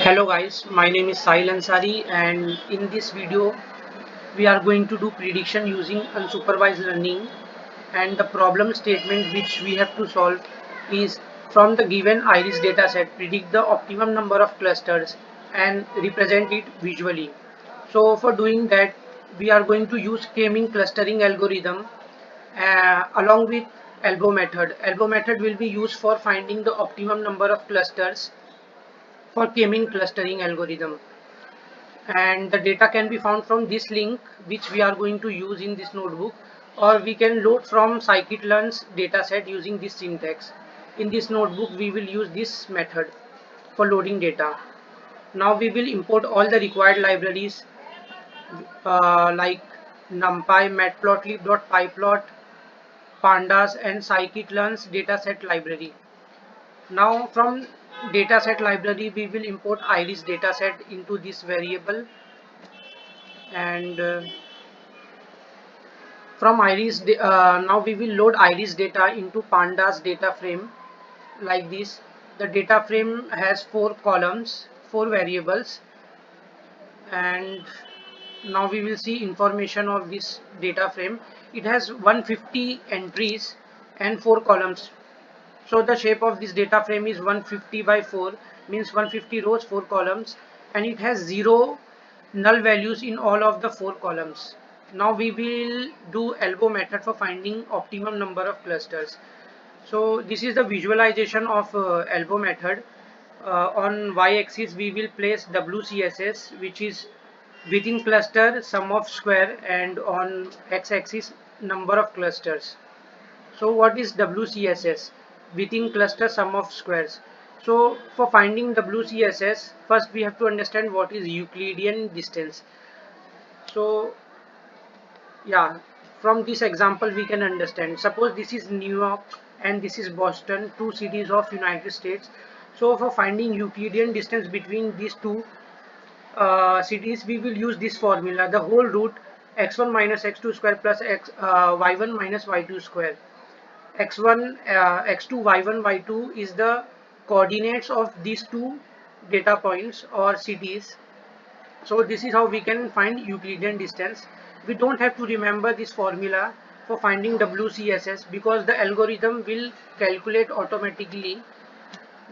Hello guys, my name is Sahil Ansari and in this video we are going to do prediction using unsupervised learning, and the problem statement which we have to solve is from the given iris dataset predict the optimum number of clusters and represent it visually. So for doing that we are going to use k-mean clustering algorithm along with elbow method. Elbow method will be used for finding the optimum number of clusters for k-mean clustering algorithm, and the data can be found from this link which we are going to use in this notebook, or we can load from scikit-learn's dataset using this syntax. In this notebook we will use this method for loading data. Now we will import all the required libraries like numpy, matplotlib.pyplot, pandas and scikit-learn's dataset library. Now from dataset library we will import iris dataset into this variable, and from iris now we will load iris data into pandas data frame like this. The data frame has 4 columns, 4 variables, and now we will see information of this data frame. It has 150 entries and 4 columns. So the shape of this data frame is 150 by 4, means 150 rows, 4 columns, and it has 0 null values in all of the 4 columns. Now we will do elbow method for finding optimum number of clusters. So this is the visualization of elbow method. On y-axis we will place WCSS, which is within cluster sum of square, and on x-axis number of clusters. So what is WCSS? Within cluster sum of squares. So for finding WCSS, first we have to understand what is Euclidean distance. So yeah, from this example we can understand. Suppose this is New York and this is Boston, two cities of United States. So for finding Euclidean distance between these two cities, we will use this formula, the whole root x1 minus x2 square plus y1 minus y2 square. X1, x2, y1, y2 is the coordinates of these two data points or cities. So this is how we can find Euclidean distance. We don't have to remember this formula for finding WCSS because the algorithm will calculate automatically.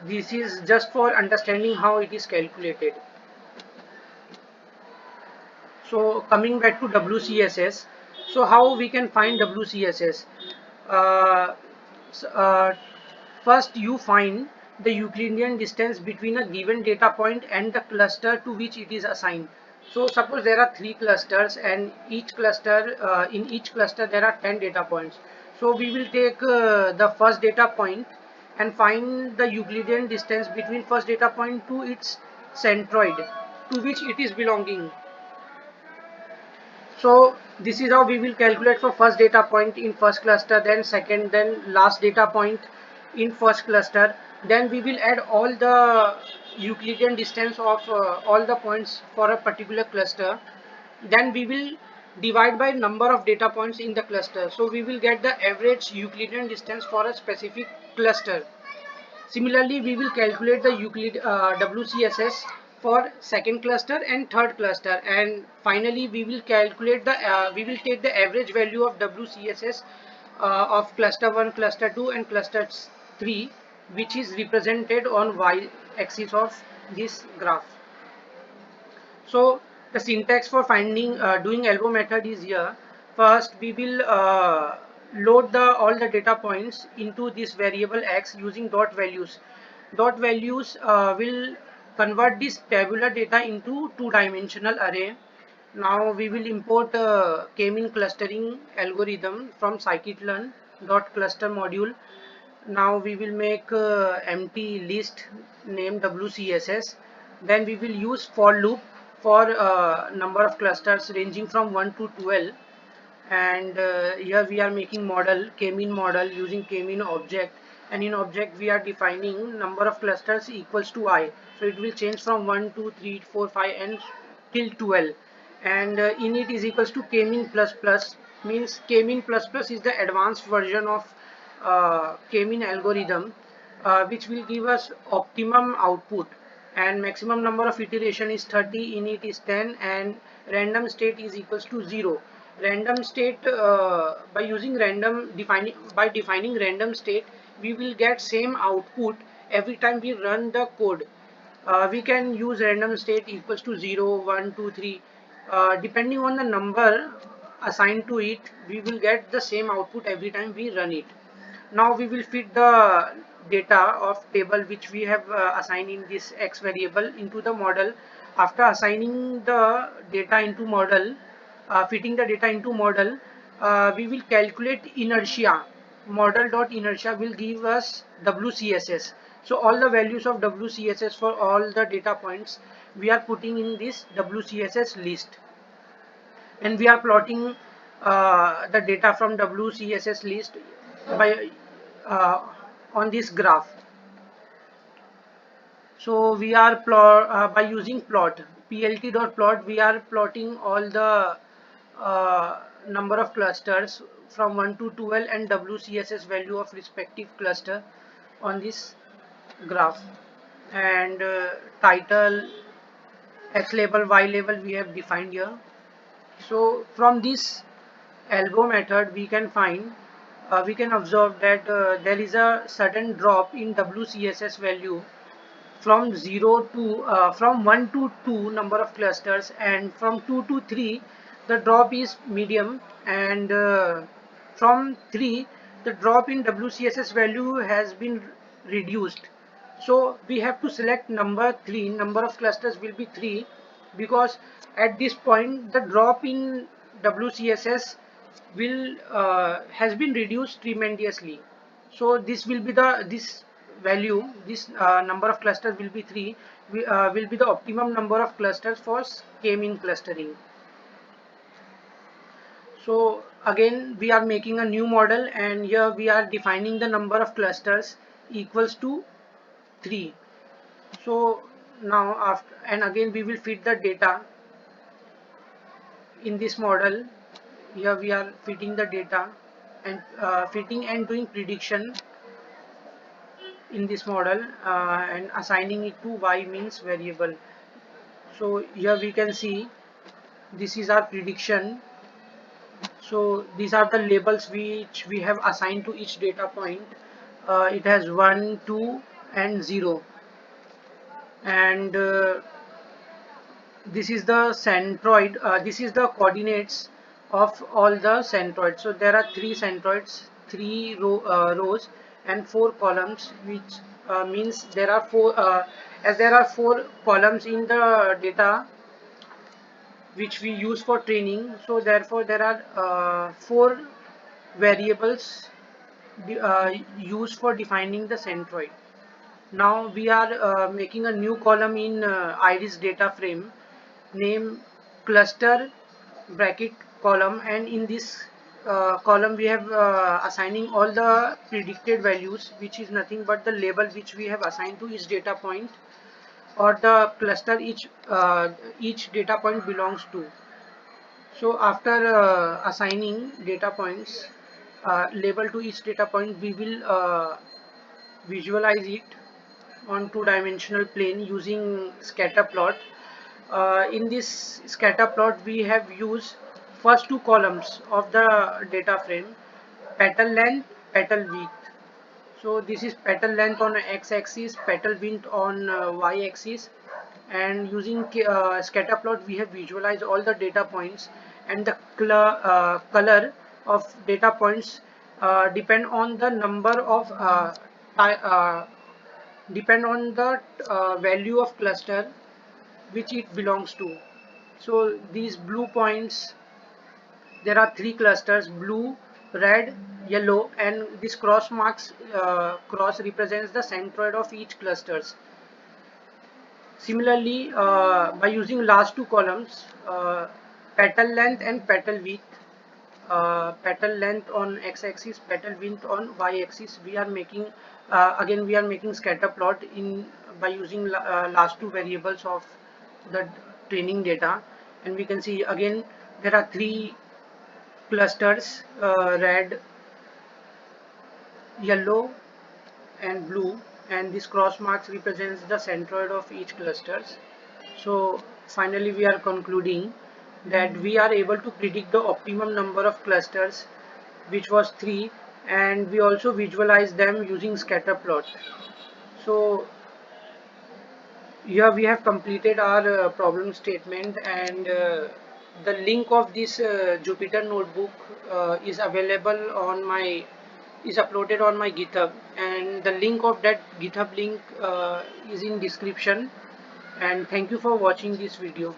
This is just for understanding how it is calculated. So coming back to WCSS, so how we can find WCSS? Uh, s- uh, First you find the Euclidean distance between a given data point and the cluster to which it is assigned. So suppose there are 3 clusters, and each cluster in each cluster there are 10 data points. So we will take the first data point and find the Euclidean distance between first data point to its centroid to which it is belonging. So this is how we will calculate for first data point in first cluster, then second, then last data point in first cluster. Then we will add all the Euclidean distance of all the points for a particular cluster. Then we will divide by number of data points in the cluster. So we will get the average Euclidean distance for a specific cluster. Similarly, we will calculate the Euclid WCSS for second cluster and third cluster, and finally we will take the average value of WCSS of cluster 1, cluster 2 and cluster 3, which is represented on y axis of this graph. So the syntax for finding doing elbow method is here. First we will load the all the data points into this variable x using dot values. Dot values will convert this tabular data into two-dimensional array. Now we will import k-mean clustering algorithm from scikit-learn dot cluster module. Now we will make empty list named WCSS. Then we will use for loop for number of clusters ranging from 1 to 12. And here we are making model k-mean model using k-mean object, and in object we are defining number of clusters equals to I. So it will change from 1 2 3 4 5 and till 12, and init is equals to k-mean plus plus, means k-mean plus plus is the advanced version of k-mean algorithm which will give us optimum output. and maximum number of iteration is 30, init is 10, and random state is equals to 0. Random state, by using defining random state, we will get same output every time we run the code. We can use random state equals to 0, 1, 2, 3. Depending on the number assigned to it, we will get the same output every time we run it. Now we will feed the data of table which we have assigned in this x variable into the model. After assigning the data into model, fitting the data into model, we will calculate inertia. Model dot inertia will give us WCSS. So all the values of WCSS for all the data points we are putting in this WCSS list, and we are plotting the data from WCSS list by uh, on this graph. So we are by using plt.plot, we are plotting all the number of clusters from 1 to 12 and WCSS value of respective cluster on this graph. And title, x label, y label we have defined here. So from this algo method we can find, we can observe that there is a sudden drop in WCSS value from 0 to from 1 to 2 number of clusters, and from 2 to 3 the drop is medium, and from 3 the drop in WCSS value has been reduced. So we have to select number 3, number of clusters will be 3, because at this point the drop in WCSS will has been reduced tremendously. So this will be this value, this number of clusters will be 3, will be the optimum number of clusters for k-mean clustering. So again we are making a new model, and here we are defining the number of clusters equals to 3. So now after, and again we will feed the data in this model. Here we are feeding the data and fitting and doing prediction in this model, and assigning it to y-means variable. So here we can see this is our prediction. So these are the labels which we have assigned to each data point. It has 1, 2 and 0, and this is the centroid, this is the coordinates of all the centroids. So there are 3 centroids, 3 rows and 4 columns, which means there are 4, as there are 4 columns in the data which we use for training, so therefore there are 4 variables used for defining the centroid. Now we are making a new column in iris data frame, name cluster bracket column, and in this column we have assigning all the predicted values, which is nothing but the label which we have assigned to each data point or the cluster each data point belongs to. So after assigning data points label to each data point, we will visualize it on two-dimensional plane using scatter plot. In this scatter plot we have used first 2 columns of the data frame, petal length, petal width. So this is petal length on x-axis, petal width on y-axis, and using scatter plot we have visualized all the data points, and the color of data points depend on the number of depend on the value of cluster which it belongs to. So these blue points, there are 3 clusters, blue, red, yellow, and this cross marks cross represents the centroid of each clusters. Similarly, by using last 2 columns, petal length and petal width, petal length on x-axis, petal width on y-axis, we are making again we are making scatter plot in by using last 2 variables of the training data, and we can see again there are 3 clusters, red, yellow and blue, and this cross marks represents the centroid of each clusters. So finally we are concluding that we are able to predict the optimum number of clusters, which was 3, and we also visualize them using scatter plot. So here we have completed our problem statement, and the link of this Jupyter notebook is available on my is uploaded on my GitHub, and the link of that GitHub link is in description. And thank you for watching this video.